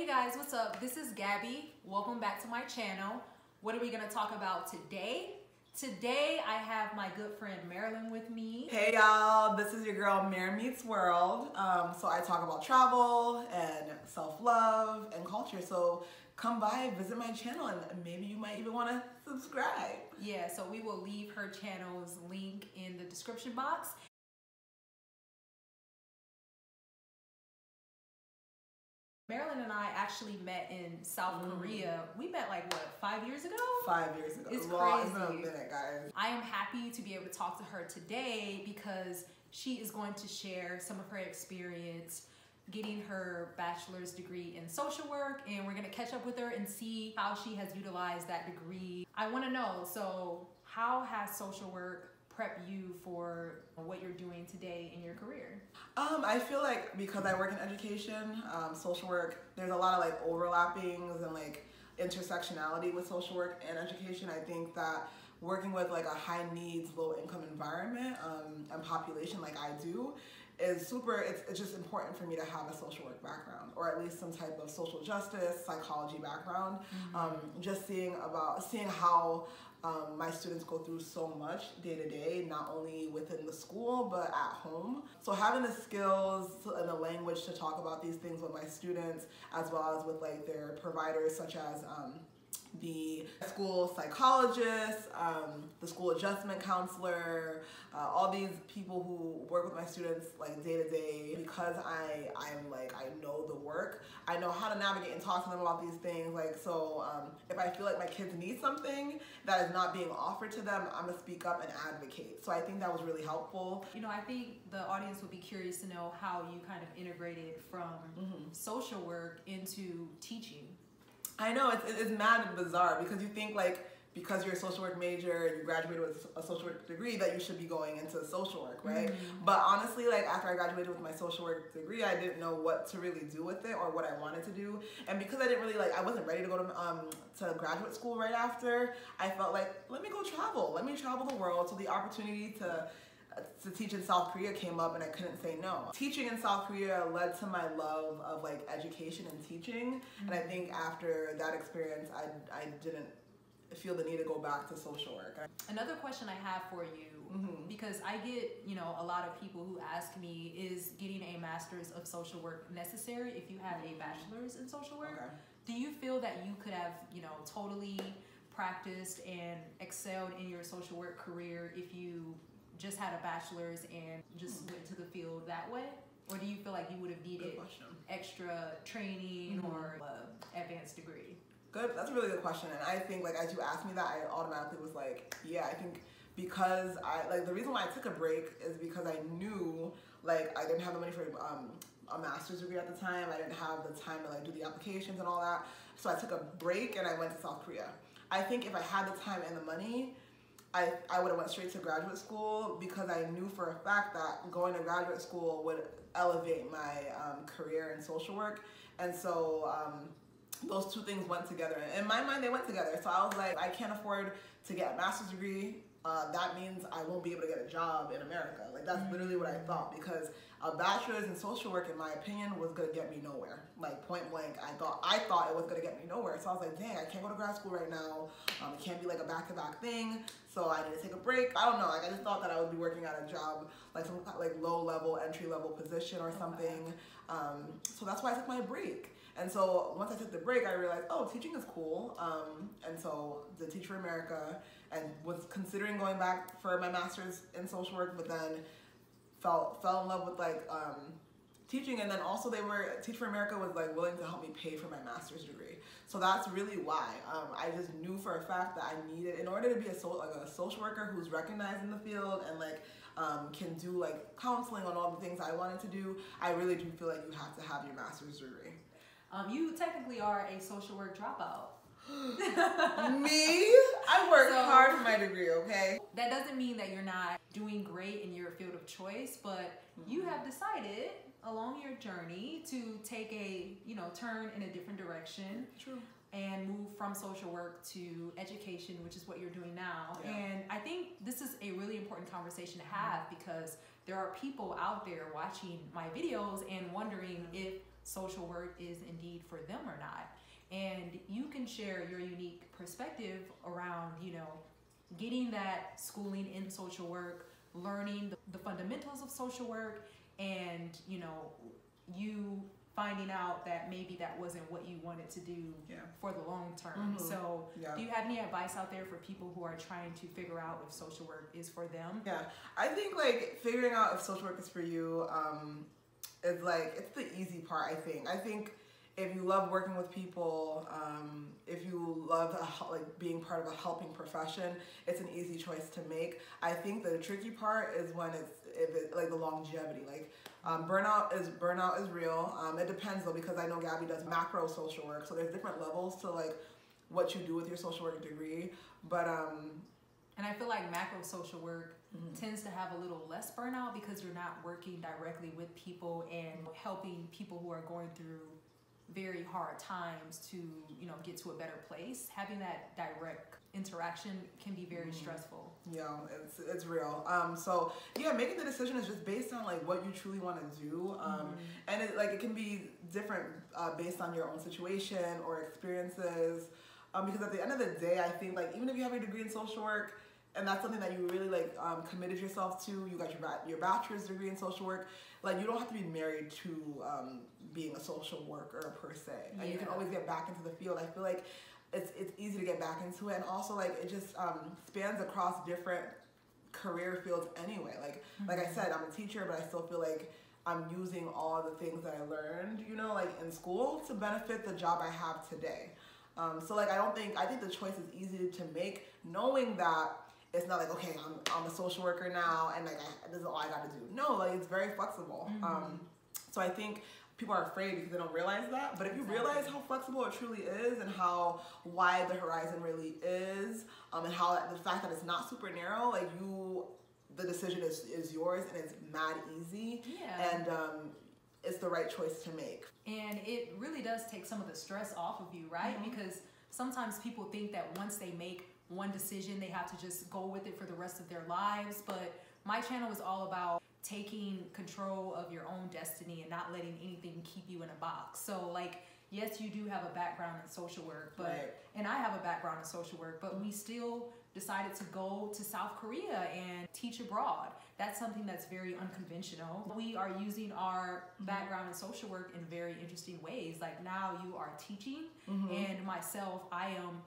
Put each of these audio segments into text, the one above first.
guys, what's up? This is Gabby. Welcome back to my channel. What are we going to talk about today? Today I have my good friend Marilyn with me. Hey y'all, this is your girl Mar Meets World. So I talk about travel and self-love and culture. So come by, visit my channel, and maybe you might even want to subscribe. Yeah, so we will leave her channel's link in the description box. Marilyn and I actually met in South Korea. We met like, what, 5 years ago? 5 years ago. It's crazy. It's been a minute, guys. I am happy to be able to talk to her today because she is going to share some of her experience getting her bachelor's degree in social work, and we're gonna catch up with her and see how she has utilized that degree. I wanna know, so how has social work prep you for what you're doing today in your career? I feel like because I work in education, social work, there's a lot of like overlappings and like intersectionality with social work and education. I think that working with like a high needs, low income environment and population like I do is super, it's just important for me to have a social work background, or at least some type of social justice, psychology background. Just seeing how my students go through so much day to day, not only within the school, but at home. So having the skills and the language to talk about these things with my students, as well as with like their providers, such as the school psychologist, the school adjustment counselor, all these people who work with my students like day to day. Because I know the work, I know how to navigate and talk to them about these things. Like, so if I feel like my kids need something that is not being offered to them, I'm gonna speak up and advocate. So I think that was really helpful. You know, I think the audience would be curious to know how you kind of integrated from social work into teaching. I know, it's mad and bizarre because you think like, because you're a social work major and you graduated with a social work degree, that you should be going into social work, right? But honestly, like after I graduated with my social work degree, I didn't know what to really do with it or what I wanted to do. And because I didn't really I wasn't ready to go to graduate school right after, I felt like, let me go travel. Let me travel the world. So the opportunity to teach in South Korea came up and I couldn't say no. Teaching in South Korea led to my love of like education and teaching. And I think after that experience, I didn't feel the need to go back to social work. Another question I have for you, because I get, you know, a lot of people who ask me, is getting a master's of social work necessary if you have a bachelor's in social work? Okay. Do you feel that you could have, you know, totally practiced and excelled in your social work career if you just had a bachelor's and just went to the field that way? Or do you feel like you would have needed extra training or advanced degree? Good, that's a really good question. And I think like as you asked me that, I automatically was like, yeah, I think because the reason why I took a break is because I knew like I didn't have the money for a master's degree at the time. I didn't have the time to like do the applications and all that. So I took a break and I went to South Korea. I think if I had the time and the money, I would have went straight to graduate school, because I knew for a fact that going to graduate school would elevate my career in social work. And so those two things went together. In my mind, they went together. So I was like, I can't afford to get a master's degree. That means I won't be able to get a job in America. Like that's literally what I thought, because a bachelor's in social work, in my opinion, was gonna get me nowhere. Like point blank, I thought it was gonna get me nowhere. So I was like, dang, I can't go to grad school right now. It can't be like a back-to-back thing. So I need to take a break. I don't know. Like I just thought that I would be working at a job, like some like low-level, entry-level position or something. So that's why I took my break. And so once I took the break, I realized, oh, teaching is cool. And so the Teach for America, and was considering going back for my master's in social work, but then fell in love with like teaching. And then also Teach for America was like willing to help me pay for my master's degree. So that's really why. I just knew for a fact that I needed, in order to be a social worker who's recognized in the field and like can do like counseling on all the things I wanted to do, I really do feel like you have to have your master's degree. You technically are a social work dropout. Me? I worked hard for my degree, okay? That doesn't mean that you're not doing great in your field of choice, but you have decided along your journey to take a, you know, turn in a different direction. True. And move from social work to education, which is what you're doing now. Yeah. And I think this is a really important conversation to have, because there are people out there watching my videos and wondering if social work is indeed for them or not. And you can share your unique perspective around, you know, getting that schooling in social work, learning the fundamentals of social work, and, you know, you finding out that maybe that wasn't what you wanted to do for the long term. So do you have any advice out there for people who are trying to figure out if social work is for them? Yeah, I think like figuring out if social work is for you is like, it's the easy part, I think if you love working with people, if you love like being part of a helping profession, it's an easy choice to make. I think the tricky part is when it's like the longevity. Like burnout is real. It depends though, because I know Gabby does macro social work, so there's different levels to like what you do with your social work degree. But and I feel like macro social work tends to have a little less burnout because you're not working directly with people and helping people who are going through very hard times to, you know, get to a better place. Having that direct interaction can be very stressful. Yeah, it's real. So yeah, making the decision is just based on like what you truly want to do, and it can be different based on your own situation or experiences. Because at the end of the day, I think like even if you have a degree in social work, and that's something that you really like committed yourself to, you got your bachelor's degree in social work, like you don't have to be married to being a social worker per se. And you can always get back into the field. I feel like it's easy to get back into it, and also like it just spans across different career fields anyway. Like I said, I'm a teacher, but I still feel like I'm using all the things that I learned, you know, like in school to benefit the job I have today. So like I think the choice is easy to make, knowing that it's not like, okay, I'm a social worker now and like this is all I got to do. No, like it's very flexible. So I think people are afraid because they don't realize that. But if you realize how flexible it truly is and how wide the horizon really is, and how the fact that it's not super narrow, like the decision is yours and it's mad easy. And it's the right choice to make. And it really does take some of the stress off of you, right? Because sometimes people think that once they make one decision, they have to just go with it for the rest of their lives. But my channel is all about taking control of your own destiny and not letting anything keep you in a box. So like, yes, you do have a background in social work, but and I have a background in social work, but we still decided to go to South Korea and teach abroad. That's something that's very unconventional. We are using our background in social work in very interesting ways. Like now you are teaching, and myself, I am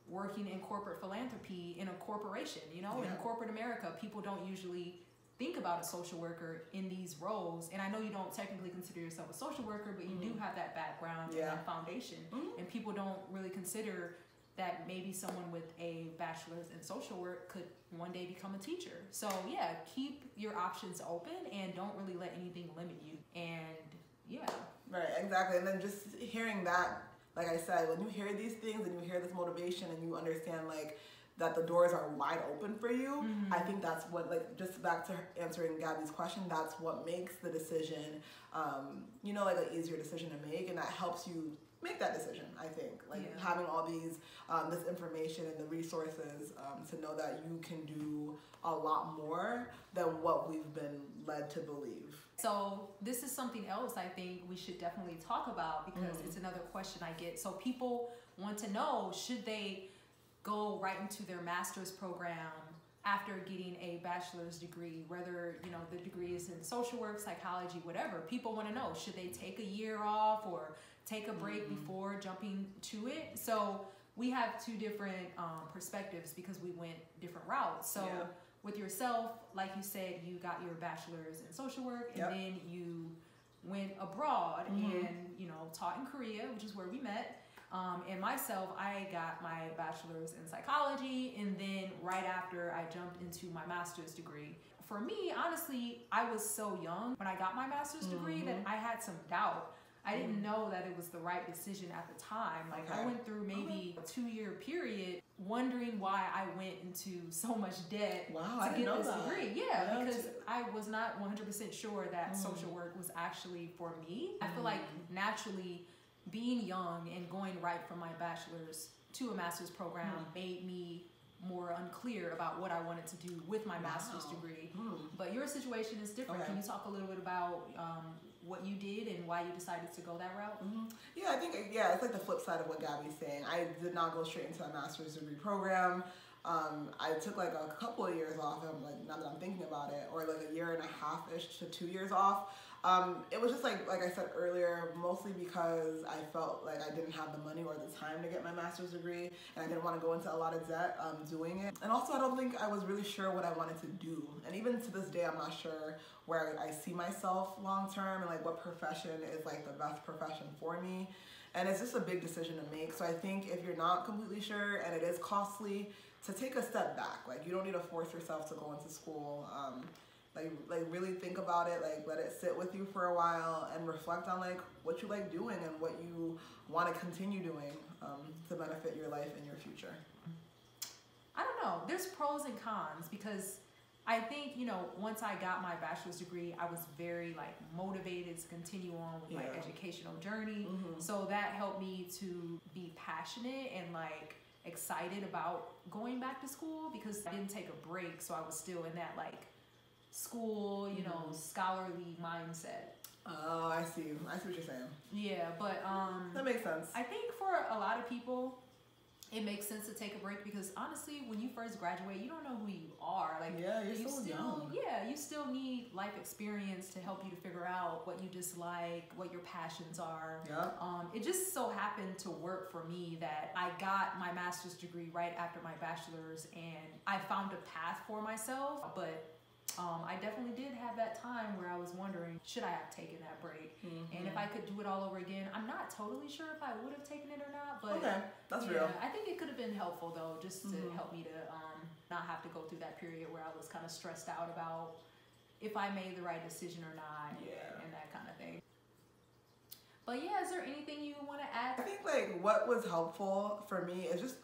working in corporate philanthropy in a corporation. You know, in corporate America, people don't usually think about a social worker in these roles. And I know you don't technically consider yourself a social worker, but you do have that background and that foundation. And people don't really consider that maybe someone with a bachelor's in social work could one day become a teacher. So yeah, keep your options open and don't really let anything limit you. And right, exactly. And then just hearing that, like I said, when you hear these things and you hear this motivation and you understand like that the doors are wide open for you, I think that's what, like, just back to answering Gabby's question, that's what makes the decision, you know, like an easier decision to make, and that helps you make that decision, I think. Like having all these, this information and the resources to know that you can do a lot more than what we've been led to believe. So this is something else I think we should definitely talk about, because it's another question I get. So people want to know, should they go right into their master's program after getting a bachelor's degree, whether, you know, the degree is in social work, psychology, whatever. People want to know, should they take a year off or take a break before jumping to it? So we have two different perspectives because we went different routes. So with yourself, like you said, you got your bachelor's in social work, and then you went abroad and, you know, taught in Korea, which is where we met. And myself, I got my bachelor's in psychology, and then right after I jumped into my master's degree. For me, honestly, I was so young when I got my master's degree that I had some doubt. I didn't know that it was the right decision at the time. Like I went through maybe a 2-year period wondering why I went into so much debt to get this degree. Yeah, because I was not 100% sure that social work was actually for me. I feel like naturally, being young and going right from my bachelor's to a master's program made me more unclear about what I wanted to do with my master's degree. But your situation is different. Can you talk a little bit about what you did and why you decided to go that route? Yeah, I think, it's like the flip side of what Gabby's saying. I did not go straight into a master's degree program. I took like a couple of years off, and like now that I'm thinking about it, or like a year and a half-ish to 2 years off. It was just like I said earlier, mostly because I felt like I didn't have the money or the time to get my master's degree, and I didn't want to go into a lot of debt doing it. And also I don't think I was really sure what I wanted to do. And even to this day, I'm not sure where I see myself long term and like what profession is like the best profession for me. And it's just a big decision to make. So I think if you're not completely sure and it is costly, to take a step back. Like you don't need to force yourself to go into school. Like really think about it, like let it sit with you for a while and reflect on like what you like doing and what you want to continue doing to benefit your life and your future. I don't know. There's pros and cons because I think, you know, once I got my bachelor's degree, I was very like motivated to continue on with my educational journey. So that helped me to be passionate and like excited about going back to school because I didn't take a break. So I was still in that like school, you know, scholarly mindset. Oh, I see what you're saying. Yeah, but that makes sense. I think for a lot of people it makes sense to take a break because honestly when you first graduate you don't know who you are. Like you're so young. Yeah, you still need life experience to help you to figure out what you dislike, what your passions are. It just so happened to work for me that I got my master's degree right after my bachelor's and I found a path for myself, but I definitely did have that time where I was wondering, should I have taken that break? And if I could do it all over again, I'm not totally sure if I would have taken it or not, but okay, that's real. I think it could have been helpful though, just to help me to not have to go through that period where I was kind of stressed out about if I made the right decision or not, and that kind of thing. But yeah, is there anything you want to add? I think like what was helpful for me is just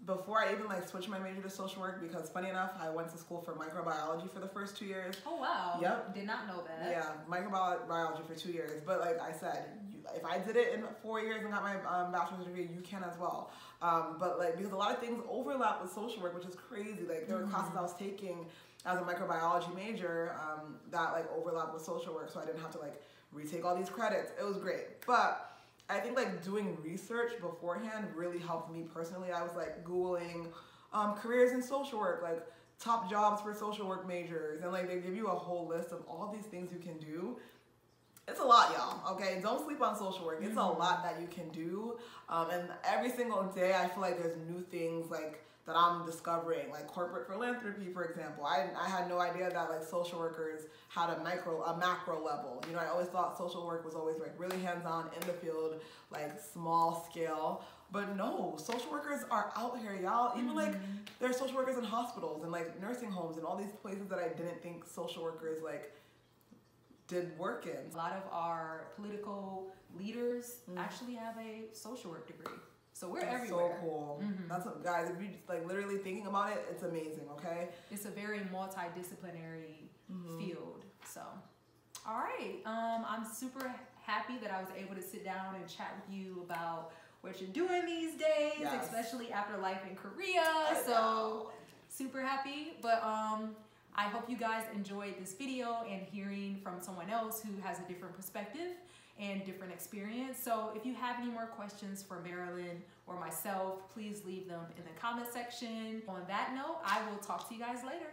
before I even like switched my major to social work, because funny enough, I went to school for microbiology for the first 2 years. Oh wow. Yep. Did not know that. Yeah, microbiology for 2 years. But like I said, if I did it in 4 years and got my bachelor's degree, you can as well. But like because a lot of things overlap with social work, which is crazy. Like there were classes I was taking as a microbiology major that like overlap with social work, so I didn't have to like retake all these credits. It was great. But I think like doing research beforehand really helped me personally. I was like Googling careers in social work, like top jobs for social work majors, and like they give you a whole list of all these things you can do. It's a lot, y'all, okay? Don't sleep on social work. It's a lot that you can do. And every single day I feel like there's new things like that I'm discovering, like corporate philanthropy, for example. I had no idea that like social workers had a macro level. You know, I always thought social work was always like really hands-on in the field, like small scale. But no, social workers are out here, y'all. Even like there are social workers in hospitals and like nursing homes and all these places that I didn't think social workers like did work in. A lot of our political leaders actually have a social work degree. So we're everywhere. So cool. That's what, guys, if you just like literally thinking about it, it's amazing, okay? It's a very multidisciplinary field. So, all right. I'm super happy that I was able to sit down and chat with you about what you're doing these days, especially after life in Korea. So, super happy. But I hope you guys enjoyed this video and hearing from someone else who has a different perspective and different experience. So if you have any more questions for Marilyn or myself, please leave them in the comment section. On that note, I will talk to you guys later.